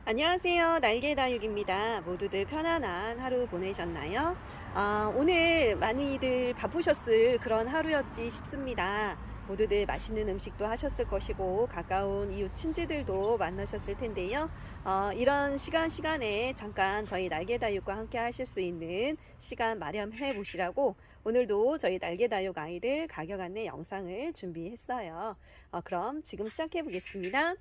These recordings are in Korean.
안녕하세요. 날개다육입니다. 모두들 편안한 하루 보내셨나요? 오늘 많이들 바쁘셨을 그런 하루였지 싶습니다. 모두들 맛있는 음식도 하셨을 것이고 가까운 이웃 친지들도 만나셨을 텐데요. 이런 시간에 잠깐 저희 날개다육과 함께 하실 수 있는 시간 마련해 보시라고 오늘도 저희 날개다육 아이들 가격 안내 영상을 준비했어요. 그럼 지금 시작해 보겠습니다.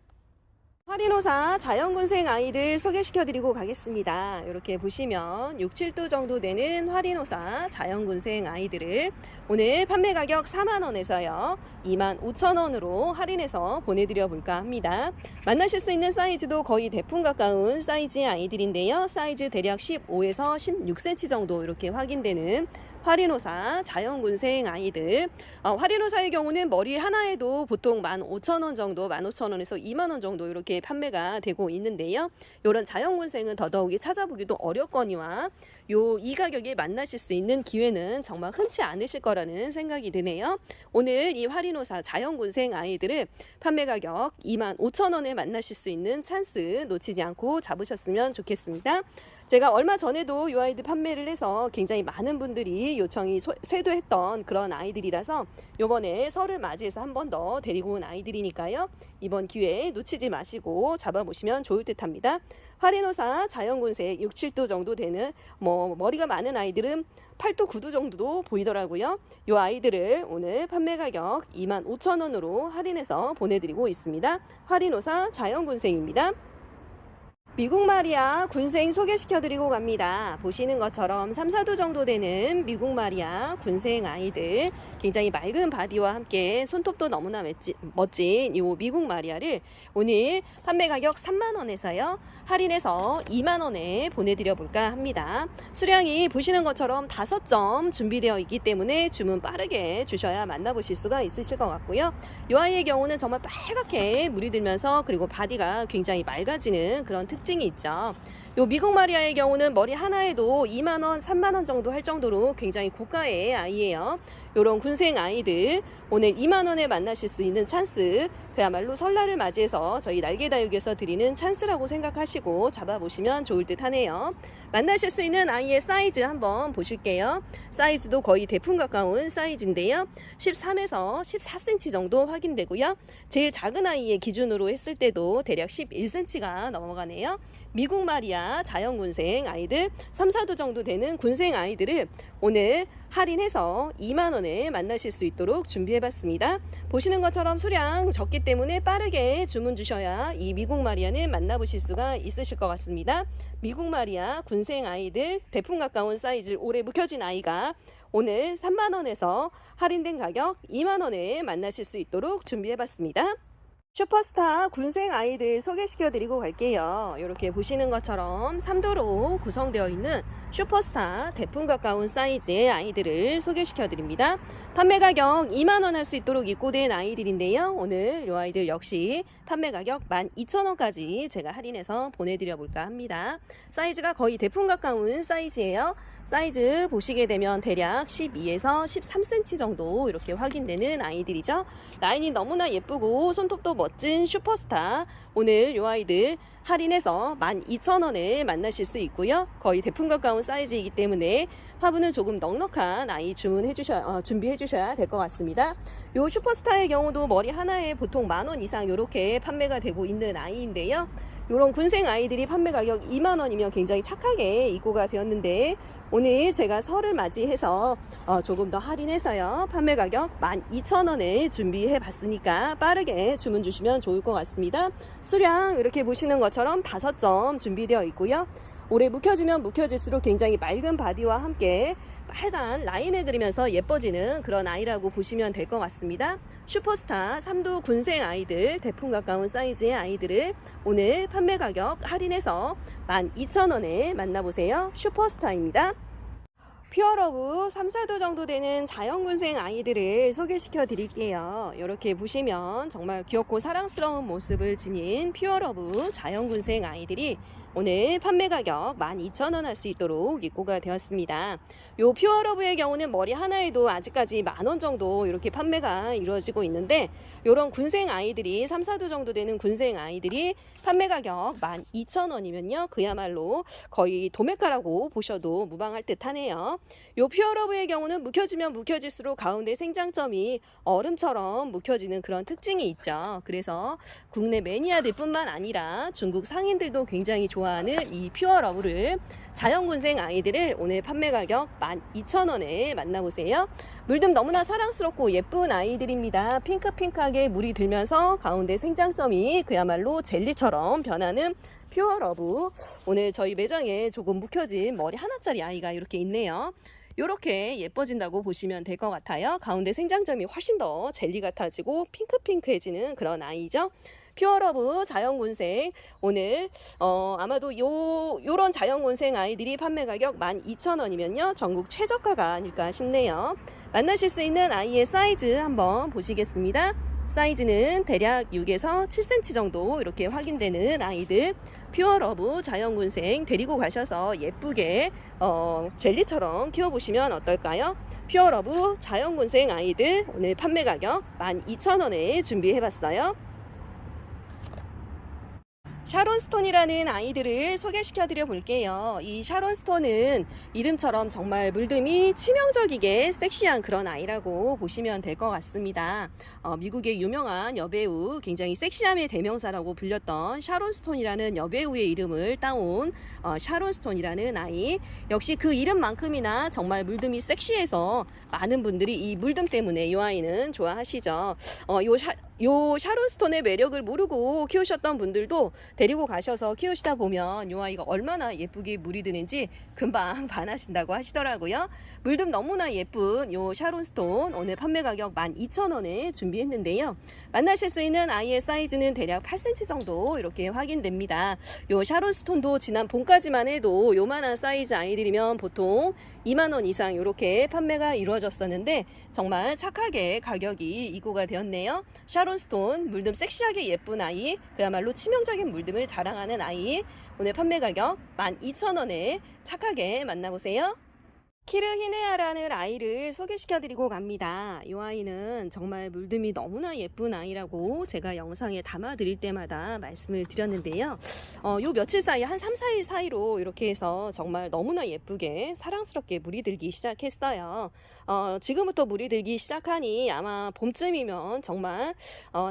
할인호사 자연군생 아이들 소개시켜드리고 가겠습니다. 이렇게 보시면 6, 7도 정도 되는 할인호사 자연군생 아이들을 오늘 판매 가격 4만원에서요 25,000원으로 할인해서 보내드려 볼까 합니다. 만나실 수 있는 사이즈도 거의 대풍 가까운 사이즈의 아이들인데요. 사이즈 대략 15에서 16cm 정도 이렇게 확인되는 할인호사 자연군생 아이들. 할인호사의 경우는 머리 하나에도 보통 15,000원 정도, 15,000원에서 2만원 정도 이렇게 판매가 되고 있는데요. 이런 자연군생은 더더욱이 찾아보기도 어렵거니와 이 가격에 만나실 수 있는 기회는 정말 흔치 않으실 거라는 생각이 드네요. 오늘 이 할인호사 자연군생 아이들을 판매 가격 25,000원에 만나실 수 있는 찬스 놓치지 않고 잡으셨으면 좋겠습니다. 제가 얼마 전에도 이 아이들 판매를 해서 굉장히 많은 분들이 요청이 쇄도했던 그런 아이들이라서 요번에 설을 맞이해서 한 번 더 데리고 온 아이들이니까요. 이번 기회에 놓치지 마시고 잡아보시면 좋을 듯 합니다. 할인호사 자연군색 6, 7도 정도 되는 머리가 많은 아이들은 8도, 9도 정도도 보이더라고요. 이 아이들을 오늘 판매 가격 25,000원으로 할인해서 보내드리고 있습니다. 할인호사 자연군생입니다. 미국 마리아 군생 소개시켜드리고 갑니다. 보시는 것처럼 3, 4도 정도 되는 미국 마리아 군생 아이들, 굉장히 맑은 바디와 함께 손톱도 너무나 멋진 이 미국 마리아를 오늘 판매 가격 3만원에서요 할인해서 2만원에 보내드려 볼까 합니다. 수량이 보시는 것처럼 5점 준비되어 있기 때문에 주문 빠르게 주셔야 만나보실 수가 있으실 것 같고요. 이 아이의 경우는 정말 빨갛게 물이 들면서 그리고 바디가 굉장히 맑아지는 그런 특징이 있죠. 요 미국 마리아의 경우는 머리 하나에도 2만원, 3만원 정도 할 정도로 굉장히 고가의 아이예요. 요런 군생 아이들 오늘 2만원에 만나실 수 있는 찬스, 그야말로 설날을 맞이해서 저희 날개다육에서 드리는 찬스라고 생각하시고 잡아보시면 좋을 듯 하네요. 만나실 수 있는 아이의 사이즈 한번 보실게요. 사이즈도 거의 대풍 가까운 사이즈인데요. 13에서 14cm 정도 확인되고요. 제일 작은 아이의 기준으로 했을 때도 대략 11cm가 넘어가네요. 미국 마리아 자연군생 아이들 3, 4도 정도 되는 군생 아이들을 오늘 할인해서 2만원에 만나실 수 있도록 준비해봤습니다. 보시는 것처럼 수량 적기 때문에 빠르게 주문 주셔야 이 미국 마리아는 만나보실 수가 있으실 것 같습니다. 미국 마리아 군생 아이들 대풍 가까운 사이즈 올해 묵혀진 아이가 오늘 3만원에서 할인된 가격 2만원에 만나실 수 있도록 준비해봤습니다. 슈퍼스타 군생 아이들 소개시켜드리고 갈게요. 이렇게 보시는 것처럼 3도로 구성되어 있는 슈퍼스타 대풍 가까운 사이즈의 아이들을 소개시켜드립니다. 판매 가격 2만원 할 수 있도록 입고된 아이들인데요. 오늘 이 아이들 역시 판매 가격 12,000원까지 제가 할인해서 보내드려 볼까 합니다. 사이즈가 거의 대풍 가까운 사이즈예요. 사이즈 보시게 되면 대략 12에서 13cm 정도 이렇게 확인되는 아이들이죠. 라인이 너무나 예쁘고 손톱도 멋진 슈퍼스타, 오늘 이 아이들 할인해서 12,000원에 만나실 수 있고요. 거의 대풍 가까운 사이즈이기 때문에 화분은 조금 넉넉한 아이 준비해 주셔야 될 것 같습니다. 이 슈퍼스타의 경우도 머리 하나에 보통 10,000원 이상 이렇게 판매가 되고 있는 아이인데요. 이런 군생 아이들이 판매 가격 2만원이면 굉장히 착하게 입고가 되었는데 오늘 제가 설을 맞이해서 조금 더 할인해서요 판매 가격 12,000원에 준비해 봤으니까 빠르게 주문 주시면 좋을 것 같습니다. 수량 이렇게 보시는 것처럼 5점 준비되어 있고요. 오래 묵혀지면 묵혀질수록 굉장히 맑은 바디와 함께 빨간 라인을 그리면서 예뻐지는 그런 아이라고 보시면 될 것 같습니다. 슈퍼스타 3두 군생 아이들 대풍 가까운 사이즈의 아이들을 오늘 판매 가격 할인해서 12,000원에 만나보세요. 슈퍼스타입니다. 퓨어러브 3, 4도 정도 되는 자연군생 아이들을 소개시켜 드릴게요. 이렇게 보시면 정말 귀엽고 사랑스러운 모습을 지닌 퓨어러브 자연군생 아이들이 오늘 판매 가격 12,000원 할 수 있도록 입고가 되었습니다. 요 퓨어러브의 경우는 머리 하나에도 아직까지 10,000원 정도 이렇게 판매가 이루어지고 있는데, 요런 군생 아이들이 3, 4도 정도 되는 군생 아이들이 판매 가격 12,000원이면요 그야말로 거의 도매가라고 보셔도 무방할 듯 하네요. 요 퓨어러브의 경우는 묵혀지면 묵혀질수록 가운데 생장점이 얼음처럼 묵혀지는 그런 특징이 있죠. 그래서 국내 매니아들 뿐만 아니라 중국 상인들도 굉장히 좋아하는 이 퓨어러브를 자연군생 아이들을 오늘 판매 가격 12,000원에 만나보세요. 물듬 너무나 사랑스럽고 예쁜 아이들입니다. 핑크핑크하게 물이 들면서 가운데 생장점이 그야말로 젤리처럼 변하는 퓨어러브. 오늘 저희 매장에 조금 묵혀진 머리 하나짜리 아이가 이렇게 있네요. 이렇게 예뻐진다고 보시면 될 것 같아요. 가운데 생장점이 훨씬 더 젤리 같아지고 핑크핑크해지는 그런 아이죠. 퓨어러브 자연군생, 오늘 아마도 요런 자연군생 아이들이 판매 가격 12,000원이면요 전국 최저가가 아닐까 싶네요. 만나실 수 있는 아이의 사이즈 한번 보시겠습니다. 사이즈는 대략 6에서 7cm 정도 이렇게 확인되는 아이들, 퓨어러브 자연군생 데리고 가셔서 예쁘게 젤리처럼 키워보시면 어떨까요? 퓨어러브 자연군생 아이들 오늘 판매 가격 12,000원에 준비해봤어요. 샤론스톤이라는 아이들을 소개시켜 드려 볼게요. 이 샤론스톤은 이름처럼 정말 물듬이 치명적이게 섹시한 그런 아이라고 보시면 될 것 같습니다. 미국의 유명한 여배우, 굉장히 섹시함의 대명사라고 불렸던 샤론스톤이라는 여배우의 이름을 따온 샤론스톤이라는 아이. 역시 그 이름만큼이나 정말 물듬이 섹시해서 많은 분들이 이 물듬 때문에 이 아이는 좋아하시죠. 요 샤론스톤의 매력을 모르고 키우셨던 분들도 데리고 가셔서 키우시다 보면 이 아이가 얼마나 예쁘게 물이 드는지 금방 반하신다고 하시더라고요. 물듬 너무나 예쁜 요 샤론스톤 오늘 판매 가격 12,000원에 준비했는데요. 만나실 수 있는 아이의 사이즈는 대략 8cm 정도 이렇게 확인됩니다. 요 샤론스톤도 지난 봄까지만 해도 요만한 사이즈 아이들이면 보통 20,000원 이상 이렇게 판매가 이루어졌었는데 정말 착하게 가격이 입고가 되었네요. 샤론스톤 물듬 섹시하게 예쁜 아이, 그야말로 치명적인 물듬을 자랑하는 아이, 오늘 판매 가격 12,000원에 착하게 만나보세요. 키르 히네아라는 아이를 소개시켜 드리고 갑니다. 이 아이는 정말 물듬이 너무나 예쁜 아이라고 제가 영상에 담아 드릴 때마다 말씀을 드렸는데요. 요 며칠 사이 한 3, 4일 사이로 이렇게 해서 정말 너무나 예쁘게 사랑스럽게 물이 들기 시작했어요. 지금부터 물이 들기 시작하니 아마 봄쯤이면 정말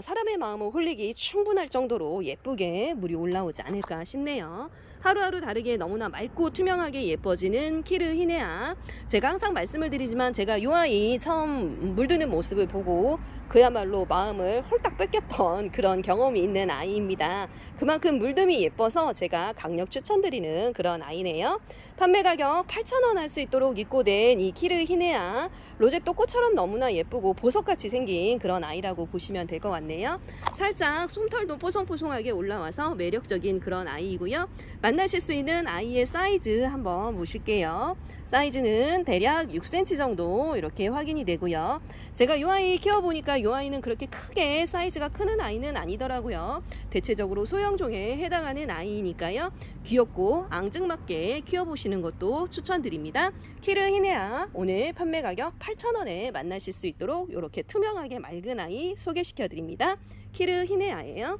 사람의 마음을 홀리기 충분할 정도로 예쁘게 물이 올라오지 않을까 싶네요. 하루하루 다르게 너무나 맑고 투명하게 예뻐지는 키르 히네아. 제가 항상 말씀을 드리지만 제가 이 아이 처음 물드는 모습을 보고 그야말로 마음을 홀딱 뺏겼던 그런 경험이 있는 아이입니다. 그만큼 물듬이 예뻐서 제가 강력 추천드리는 그런 아이네요. 판매 가격 8,000원 할 수 있도록 입고된 이 키르 히네아, 로제또 꽃처럼 너무나 예쁘고 보석같이 생긴 그런 아이라고 보시면 될 것 같네요. 살짝 솜털도 뽀송뽀송하게 올라와서 매력적인 그런 아이이고요. 만나실 수 있는 아이의 사이즈 한번 보실게요. 사이즈는 대략 6cm 정도 이렇게 확인이 되고요. 제가 이 아이 키워보니까 이 아이는 그렇게 크게 사이즈가 크는 아이는 아니더라고요. 대체적으로 소형종에 해당하는 아이니까요. 귀엽고 앙증맞게 키워보시는 것도 추천드립니다. 키르 히네아 오늘 판매 가격 8,000원에 만나실 수 있도록 이렇게 투명하게 맑은 아이 소개시켜 드립니다. 키르 히네아예요.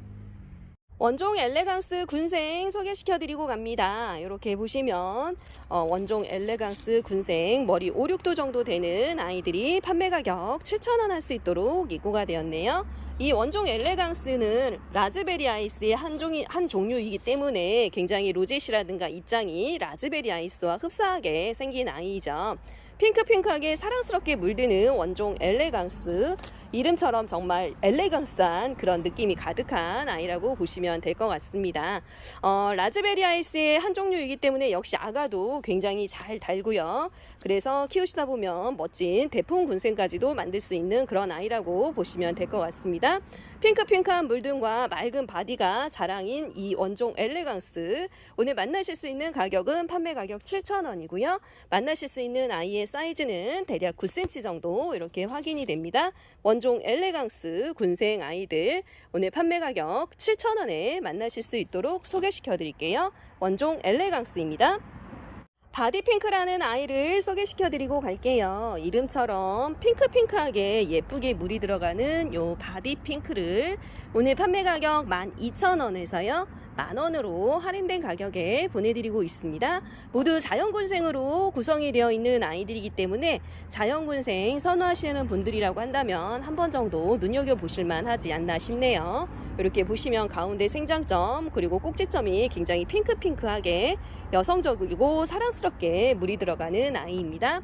원종 엘레강스 군생 소개시켜 드리고 갑니다. 이렇게 보시면 원종 엘레강스 군생 머리 5, 6도 정도 되는 아이들이 판매 가격 7,000원 할 수 있도록 입고가 되었네요. 이 원종 엘레강스는 라즈베리 아이스의 한 종류이기 때문에 굉장히 로제시라든가 입장이 라즈베리 아이스와 흡사하게 생긴 아이죠. 핑크핑크하게 사랑스럽게 물드는 원종 엘레강스. 이름처럼 정말 엘레강스한 그런 느낌이 가득한 아이라고 보시면 될 것 같습니다. 라즈베리 아이스의 한 종류이기 때문에 역시 아가도 굉장히 잘 달고요. 그래서 키우시다 보면 멋진 대풍 군생까지도 만들 수 있는 그런 아이라고 보시면 될 것 같습니다. 핑크핑크한 물등과 맑은 바디가 자랑인 이 원종 엘레강스. 오늘 만나실 수 있는 가격은 판매 가격 7,000원이고요. 만나실 수 있는 아이의 사이즈는 대략 9cm 정도 이렇게 확인이 됩니다. 원종 엘레강스 군생 아이들 오늘 판매 가격 7,000원에 만나실 수 있도록 소개시켜 드릴게요. 원종 엘레강스입니다. 바디핑크라는 아이를 소개시켜 드리고 갈게요. 이름처럼 핑크핑크하게 예쁘게 물이 들어가는 요 바디핑크를 오늘 판매 가격 12,000원에서요. 만원으로 할인된 가격에 보내드리고 있습니다. 모두 자연군생으로 구성이 되어 있는 아이들이기 때문에 자연군생 선호하시는 분들이라고 한다면 한 번 정도 눈여겨보실만 하지 않나 싶네요. 이렇게 보시면 가운데 생장점 그리고 꼭지점이 굉장히 핑크핑크하게 여성적이고 사랑스럽게 물이 들어가는 아이입니다.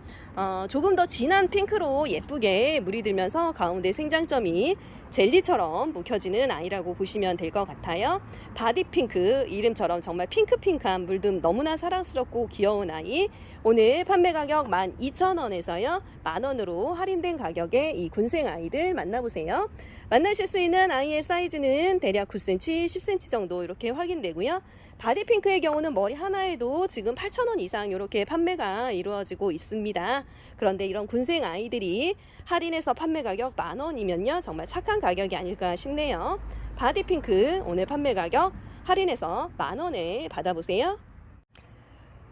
조금 더 진한 핑크로 예쁘게 물이 들면서 가운데 생장점이 젤리처럼 묵혀지는 아이라고 보시면 될 것 같아요. 바디핑크 이름처럼 정말 핑크핑크한 물듬 너무나 사랑스럽고 귀여운 아이 오늘 판매 가격 12,000원에서요 만원으로 할인된 가격에 이 군생 아이들 만나보세요. 만나실 수 있는 아이의 사이즈는 대략 9cm, 10cm 정도 이렇게 확인되고요. 바디핑크의 경우는 머리 하나에도 지금 8,000원 이상 이렇게 판매가 이루어지고 있습니다. 그런데 이런 군생 아이들이 할인해서 판매 가격 만원이면요 정말 착한 가격이 아닐까 싶네요. 바디핑크 오늘 판매 가격 할인해서 만원에 받아보세요.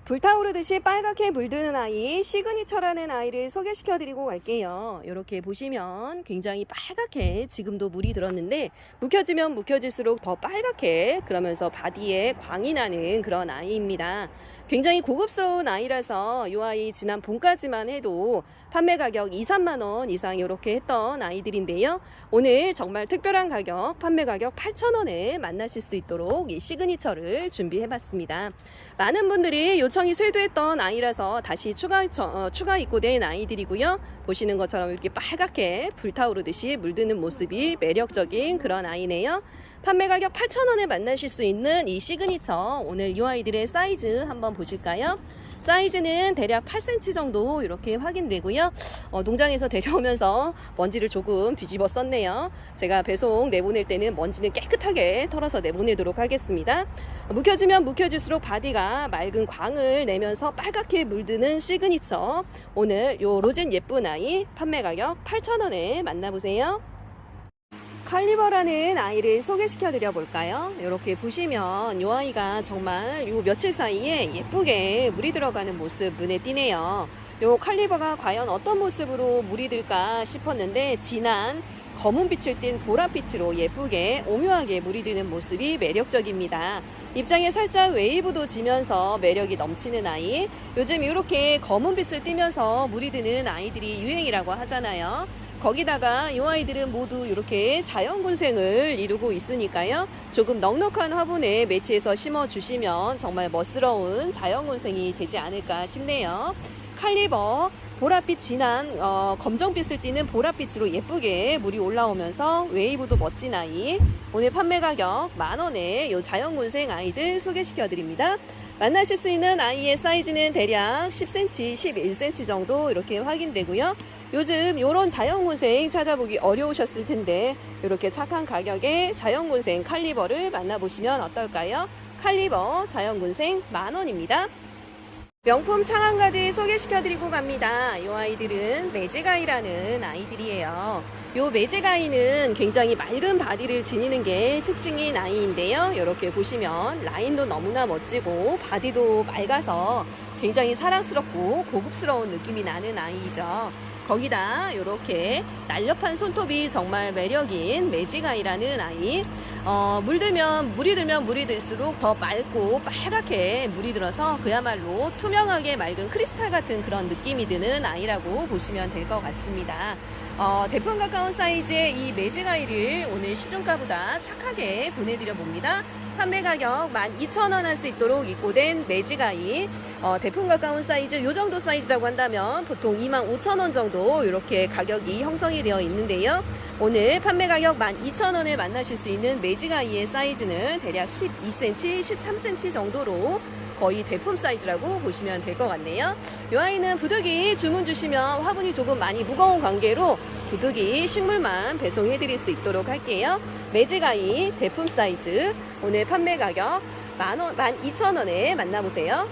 불타오르듯이 빨갛게 물드는 아이 시그니처라는 아이를 소개시켜 드리고 갈게요. 이렇게 보시면 굉장히 빨갛게 지금도 물이 들었는데 묵혀지면 묵혀질수록 더 빨갛게 그러면서 바디에 광이 나는 그런 아이입니다. 굉장히 고급스러운 아이라서 이 아이 지난 봄까지만 해도 판매 가격 2, 3만원 이상 이렇게 했던 아이들인데요. 오늘 정말 특별한 가격 판매 가격 8,000원에 만나실 수 있도록 이 시그니처를 준비해봤습니다. 많은 분들이 요청이 쇄도했던 아이라서 다시 추가 입고된 아이들이고요. 보시는 것처럼 이렇게 빨갛게 불타오르듯이 물드는 모습이 매력적인 그런 아이네요. 판매 가격 8,000원에 만나실 수 있는 이 시그니처 오늘 이 아이들의 사이즈 한번 보실까요? 사이즈는 대략 8cm 정도 이렇게 확인되고요. 농장에서 데려오면서 먼지를 조금 뒤집어 썼네요. 제가 배송 내보낼 때는 먼지는 깨끗하게 털어서 내보내도록 하겠습니다. 묵혀지면 묵혀질수록 바디가 맑은 광을 내면서 빨갛게 물드는 시그니처 오늘 요 로젠 예쁜 아이 판매 가격 8,000원에 만나보세요. 칼리버라는 아이를 소개시켜 드려 볼까요? 이렇게 보시면 이 아이가 정말 요 며칠 사이에 예쁘게 물이 들어가는 모습 눈에 띄네요. 요 칼리버가 과연 어떤 모습으로 물이 들까 싶었는데 진한 검은 빛을 띤 보랏빛으로 예쁘게 오묘하게 물이 드는 모습이 매력적입니다. 입장에 살짝 웨이브도 지면서 매력이 넘치는 아이. 요즘 이렇게 검은 빛을 띠면서 물이 드는 아이들이 유행이라고 하잖아요. 거기다가 이 아이들은 모두 이렇게 자연군생을 이루고 있으니까요. 조금 넉넉한 화분에 매치해서 심어주시면 정말 멋스러운 자연군생이 되지 않을까 싶네요. 칼리버 보랏빛 진한 검정빛을 띠는 보랏빛으로 예쁘게 물이 올라오면서 웨이브도 멋진 아이 오늘 판매 가격 만원에 이 자연군생 아이들 소개시켜 드립니다. 만나실 수 있는 아이의 사이즈는 대략 10cm, 11cm 정도 이렇게 확인되고요. 요즘 이런 자연군생 찾아보기 어려우셨을 텐데 이렇게 착한 가격에 자연군생 칼리버를 만나보시면 어떨까요? 칼리버 자연군생 만원입니다. 명품 창한가지 소개시켜드리고 갑니다. 이 아이들은 매직아이라는 아이들이에요. 이 매직아이는 굉장히 맑은 바디를 지니는 게 특징인 아이인데요. 이렇게 보시면 라인도 너무나 멋지고 바디도 맑아서 굉장히 사랑스럽고 고급스러운 느낌이 나는 아이죠. 거기다 이렇게 날렵한 손톱이 정말 매력인 매직아이라는 아이. 물이 들면 물이 들수록 더 맑고 빨갛게 물이 들어서 그야말로 투명하게 맑은 크리스탈 같은 그런 느낌이 드는 아이라고 보시면 될 것 같습니다. 대품 가까운 사이즈의 이 매직아이를 오늘 시중가보다 착하게 보내드려 봅니다. 판매 가격 12,000원 할 수 있도록 입고된 매직아이 대품 가까운 사이즈, 요 정도 사이즈라고 한다면 보통 25,000원 정도 이렇게 가격이 형성이 되어 있는데요. 오늘 판매 가격 12,000원에 만나실 수 있는 매직아이의 사이즈는 대략 12cm, 13cm 정도로 거의 대품 사이즈라고 보시면 될 것 같네요. 이 아이는 부득이 주문 주시면 화분이 조금 많이 무거운 관계로 부득이 식물만 배송해 드릴 수 있도록 할게요. 매직아이 대품 사이즈 오늘 판매 가격 12,000원에 만나보세요.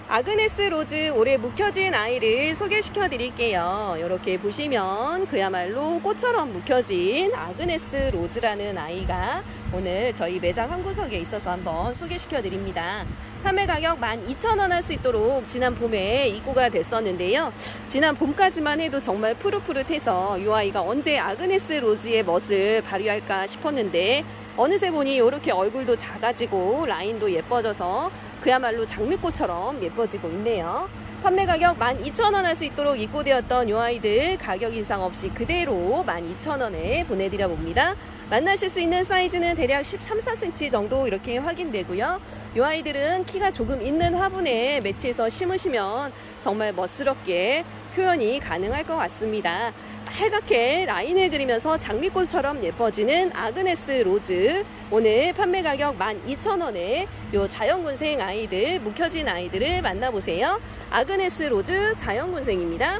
아그네스 로즈 올해 묵혀진 아이를 소개시켜 드릴게요. 이렇게 보시면 그야말로 꽃처럼 묵혀진 아그네스 로즈라는 아이가 오늘 저희 매장 한 구석에 있어서 한번 소개시켜 드립니다. 판매 가격 12,000원 할 수 있도록 지난 봄에 입고가 됐었는데요. 지난 봄까지만 해도 정말 푸릇푸릇해서 이 아이가 언제 아그네스 로즈의 멋을 발휘할까 싶었는데 어느새 보니 이렇게 얼굴도 작아지고 라인도 예뻐져서 그야말로 장미꽃처럼 예뻐지고 있네요. 판매 가격 12,000원 할 수 있도록 입고되었던 이 아이들 가격 인상 없이 그대로 12,000원에 보내드려 봅니다. 만나실 수 있는 사이즈는 대략 13, 14cm 정도 이렇게 확인되고요. 이 아이들은 키가 조금 있는 화분에 매치해서 심으시면 정말 멋스럽게 표현이 가능할 것 같습니다. 빨갛게 라인을 그리면서 장미꽃처럼 예뻐지는 아그네스 로즈 오늘 판매 가격 12,000원에 요 자연군생 아이들 묵혀진 아이들을 만나보세요. 아그네스 로즈 자연군생입니다.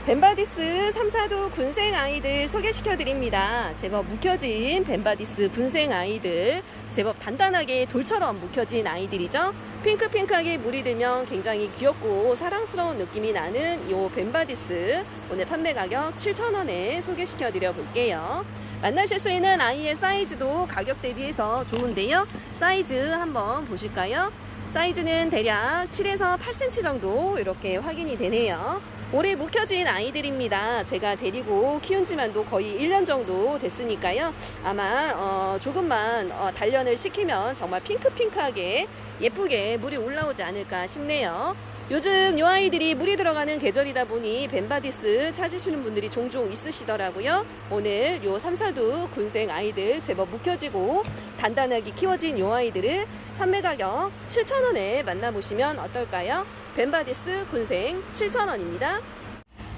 벤바디스 3, 4두 군생 아이들 소개시켜 드립니다. 제법 묵혀진 벤바디스 군생 아이들, 제법 단단하게 돌처럼 묵혀진 아이들이죠. 핑크핑크하게 물이 들면 굉장히 귀엽고 사랑스러운 느낌이 나는 요 벤바디스 오늘 판매 가격 7,000원에 소개시켜 드려 볼게요. 만나실 수 있는 아이의 사이즈도 가격 대비해서 좋은데요. 사이즈 한번 보실까요? 사이즈는 대략 7에서 8cm 정도 이렇게 확인이 되네요. 올해 묵혀진 아이들입니다. 제가 데리고 키운 지만도 거의 1년 정도 됐으니까요. 아마 조금만 단련을 시키면 정말 핑크핑크하게 예쁘게 물이 올라오지 않을까 싶네요. 요즘 이 아이들이 물이 들어가는 계절이다 보니 벤바디스 찾으시는 분들이 종종 있으시더라고요. 오늘 요 3, 4두 군생 아이들 제법 묵혀지고 단단하게 키워진 이 아이들을 판매 가격 7,000원에 만나보시면 어떨까요? 벤바디스 군생 7,000원입니다.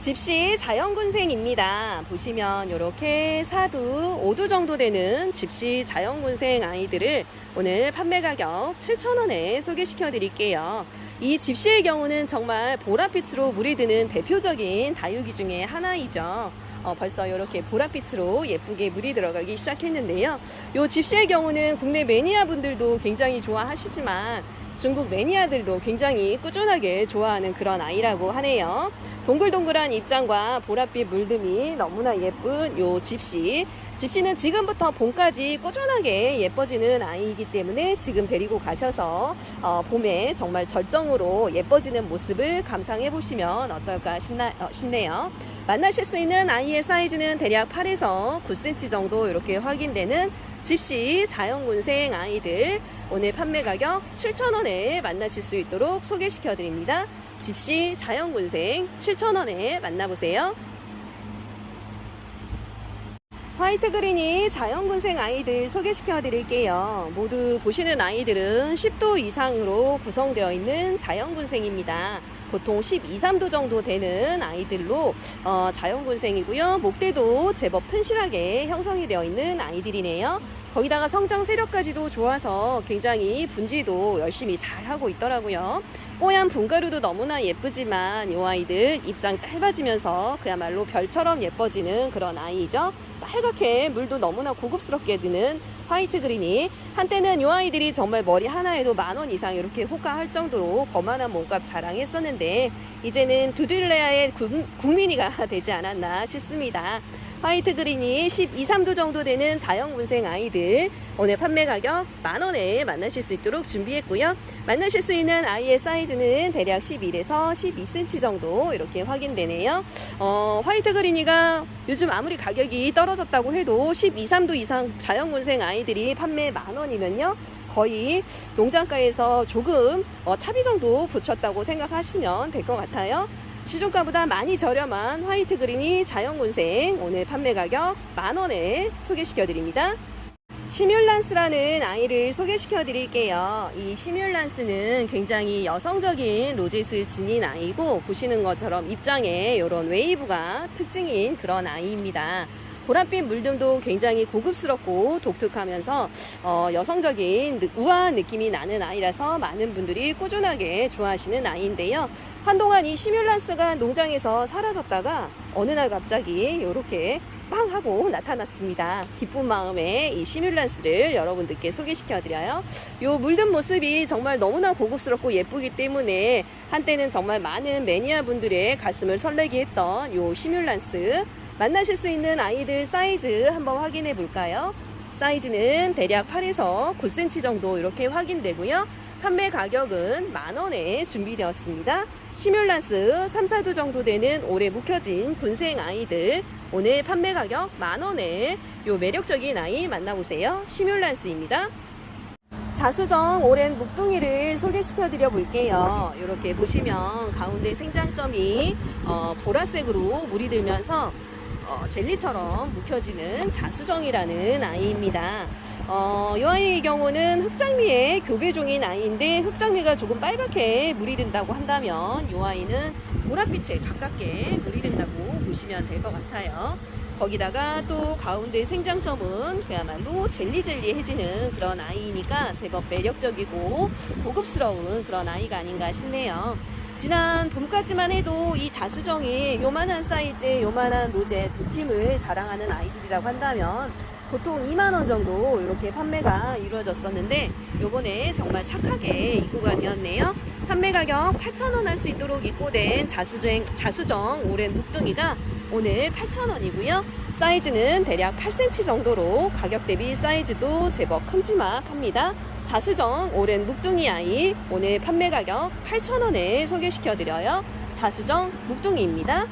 집시 자연군생입니다. 보시면 이렇게 4두, 5두 정도 되는 집시 자연군생 아이들을 오늘 판매 가격 7,000원에 소개시켜 드릴게요. 이 집시의 경우는 정말 보랏빛으로 물이 드는 대표적인 다육이 중에 하나이죠. 벌써 이렇게 보랏빛으로 예쁘게 물이 들어가기 시작했는데요. 이 집시의 경우는 국내 매니아 분들도 굉장히 좋아하시지만 중국 매니아들도 굉장히 꾸준하게 좋아하는 그런 아이라고 하네요. 동글동글한 입장과 보랏빛 물듬이 너무나 예쁜 요 집시. 집시는 지금부터 봄까지 꾸준하게 예뻐지는 아이이기 때문에 지금 데리고 가셔서 봄에 정말 절정으로 예뻐지는 모습을 감상해 보시면 어떨까 싶네요. 만나실 수 있는 아이의 사이즈는 대략 8에서 9cm 정도 이렇게 확인되는 집시 자연군생 아이들 오늘 판매 가격 7,000원에 만나실 수 있도록 소개시켜 드립니다. 집시 자연군생 7,000원에 만나보세요. 화이트 그린이 자연군생 아이들 소개시켜 드릴게요. 모두 보시는 아이들은 10두 이상으로 구성되어 있는 자연군생입니다. 보통 12, 3도 정도 되는 아이들로 자연군생이고요. 목대도 제법 튼실하게 형성이 되어 있는 아이들이네요. 거기다가 성장 세력까지도 좋아서 굉장히 분지도 열심히 잘 하고 있더라고요. 뽀얀 분가루도 너무나 예쁘지만 이 아이들 입장 짧아지면서 그야말로 별처럼 예뻐지는 그런 아이죠. 빨갛게 물도 너무나 고급스럽게 드는 화이트 그린이 한때는 이 아이들이 정말 머리 하나에도 10,000원 이상 이렇게 호가할 정도로 거만한 몸값 자랑했었는데 이제는 두들레아의 국민이가 되지 않았나 싶습니다. 화이트 그린이 12, 3도 정도 되는 자연군생 아이들 오늘 판매 가격 10,000원에 만나실 수 있도록 준비했고요. 만나실 수 있는 아이의 사이즈는 대략 11에서 12cm 정도 이렇게 확인되네요. 화이트 그린이가 요즘 아무리 가격이 떨어졌다고 해도 12, 3도 이상 자연군생 아이들이 판매 10,000원이면요. 거의 농장가에서 조금 차비 정도 붙였다고 생각하시면 될 것 같아요. 시중가보다 많이 저렴한 화이트 그린이 자연군생 오늘 판매 가격 10,000원에 소개시켜 드립니다. 시뮬란스라는 아이를 소개시켜 드릴게요. 이 시뮬란스는 굉장히 여성적인 로zet을 지닌 아이고, 보시는 것처럼 입장에 이런 웨이브가 특징인 그런 아이입니다. 보랏빛 물듬도 굉장히 고급스럽고 독특하면서 여성적인 우아한 느낌이 나는 아이라서 많은 분들이 꾸준하게 좋아하시는 아이인데요. 한동안 이 시뮬란스가 농장에서 사라졌다가 어느 날 갑자기 이렇게 빵 하고 나타났습니다. 기쁜 마음에 이 시뮬란스를 여러분들께 소개시켜드려요. 요 물든 모습이 정말 너무나 고급스럽고 예쁘기 때문에 한때는 정말 많은 매니아 분들의 가슴을 설레게 했던 요 시뮬란스, 만나실 수 있는 아이들 사이즈 한번 확인해 볼까요? 사이즈는 대략 8에서 9cm 정도 이렇게 확인되고요. 판매 가격은 만원에 준비되었습니다. 시뮬란스 3, 4두 정도 되는 오래 묵혀진 군생 아이들, 오늘 판매 가격 만원에 요 매력적인 아이 만나보세요. 시뮬란스입니다. 자수정 오랜 묵둥이를 소개시켜 드려 볼게요. 이렇게 보시면 가운데 생장점이 보라색으로 물이 들면서 젤리처럼 묵혀지는 자수정이라는 아이입니다. 이 아이의 경우는 흑장미의 교배종인 아이인데, 흑장미가 조금 빨갛게 물이 든다고 한다면 이 아이는 보랏빛에 가깝게 물이 든다고 보시면 될 것 같아요. 거기다가 또 가운데 생장점은 그야말로 젤리젤리해지는 그런 아이니까 제법 매력적이고 고급스러운 그런 아이가 아닌가 싶네요. 지난 봄까지만 해도 이 자수정이 요만한 사이즈의 요만한 로제 느낌을 자랑하는 아이들이라고 한다면 보통 2만원 정도 이렇게 판매가 이루어졌었는데, 요번에 정말 착하게 입고가 되었네요. 판매 가격 8,000원 할 수 있도록 입고된 자수정 오랜 묵둥이가 오늘 8,000원이고요. 사이즈는 대략 8cm 정도로 가격 대비 사이즈도 제법 큼지막합니다. 자수정 오랜 묵둥이 아이 오늘 판매 가격 8,000원에 소개시켜드려요. 자수정 묵둥이입니다.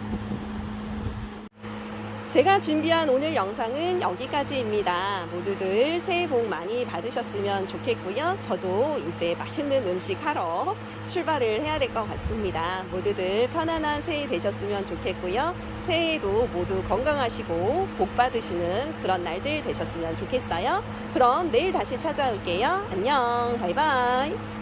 제가 준비한 오늘 영상은 여기까지입니다. 모두들 새해 복 많이 받으셨으면 좋겠고요. 저도 이제 맛있는 음식 하러 출발을 해야 될 것 같습니다. 모두들 편안한 새해 되셨으면 좋겠고요. 새해에도 모두 건강하시고 복 받으시는 그런 날들 되셨으면 좋겠어요. 그럼 내일 다시 찾아올게요. 안녕, 바이바이.